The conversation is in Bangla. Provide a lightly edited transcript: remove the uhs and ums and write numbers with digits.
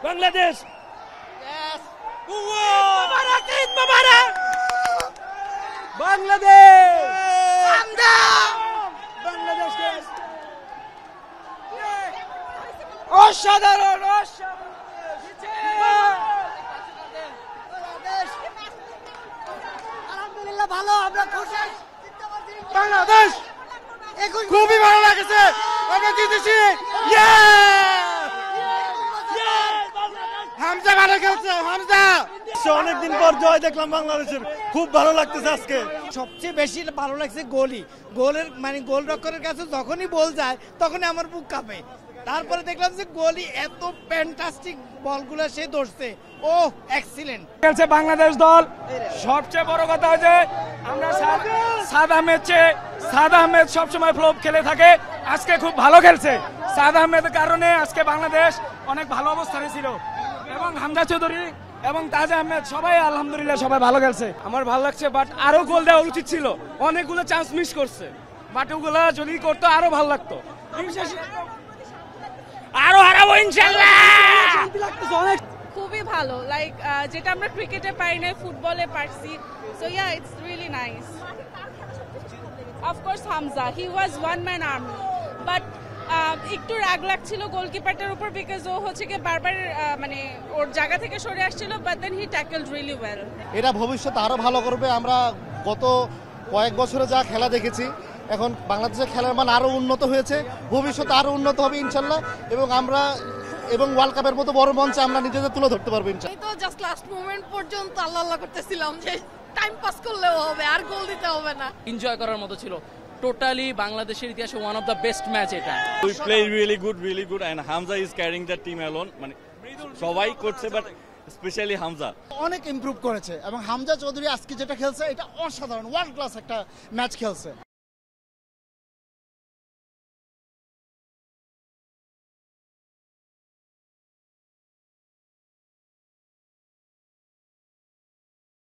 বাংলাদেশ। ঈদ মোবারক বাংলাদেশ। বাংলাদেশকে অসাধারণ আলহামদুলিল্লাহ ভালো, আমরা খুশি। বাংলাদেশ খুবই ভালো লাগছে, আমরা জিতেছি। হামজা ভালো খেলছে, হামজা অনেকদিন পর জয় দেখলাম বাংলাদেশের, খুব ভালো লাগতেছে আজকে। সবচেয়ে বেশি ভালো লাগছে গোলের মানে গোলরক্ষকের কাছে যখনই বল যায় তখনই আমার বুক কাঁপে। তারপরে দেখলাম যে গোলি এত ফ্যান্টাস্টিক বলগুলো সে ধরছে, ও এক্সিলেন্ট খেলছে বাংলাদেশ দল। সবচেয়ে বড় কথা হচ্ছে আমরা সাদ আহমেদ সবসময় ফ্লপ খেলে থাকে, আজকে খুব ভালো খেলছে। সাদ আহমেদের কারণে আজকে বাংলাদেশ অনেক ভালো অবস্থানে ছিল, এবং হামজা চৌধুরী এবং তাজ আহমেদ সবাই আলহামদুলিল্লাহ সবাই ভালো খেলছে। আমার ভালো লাগছে, বাট আরো গোল দেওয়া উচিত ছিল, অনেকগুলো চান্স মিস করছে, বাট ওগুলো যদি করতো আরো ভালো লাগতো। আরো হারাবো ইনশাআল্লাহ। খুবই ভালো, লাইক যেটা আমরা ক্রিকেটে পাই না ফুটবলে পারছি। So yeah, it's really nice. Of course Hamza, he was one man army, but একটু রাগ লাগছিল গোলকিপারটার উপর, বিকজ ও হচ্ছে কি বারবার মানে ওর জায়গা থেকে সরে আসছিল, but then he tackled really well. এটা ভবিষ্যতে আরো ভালো করবে। আমরা গত কয়েক বছরে যা খেলা দেখেছি, এখন বাংলাদেশের খেলার মান আরো উন্নত হয়েছে, ভবিষ্যতে আরো উন্নত হবে ইনশাল্লাহ, এবং আমরা ওয়ার্ল্ড কাপের মতো বড় মঞ্চে আমরা নিজেদের তুলে ধরতে পারবো ইনশাল্লাহ। এই তো জাস্ট লাস্ট মোমেন্ট পর্যন্ত আল্লাহ আল্লাহ করতেছিলাম যে টাইম পাস করলেও হবে, আর গোল দিতে হবে না। এনজয় করার মতো ছিল। টোটালি বাংলাদেশের ইতিহাসে one of the best match এটা। We play really good and Hamza is carrying the team alone, মানে সবাই করছে বাট স্পেশালি হামজা অনেক ইমপ্রুভ করেছে, এবং হামজা চৌধুরী আজকে যেটা খেলছে এটা অসাধারণ ওয়ার্ল্ড ক্লাস একটা ম্যাচ খেলছে।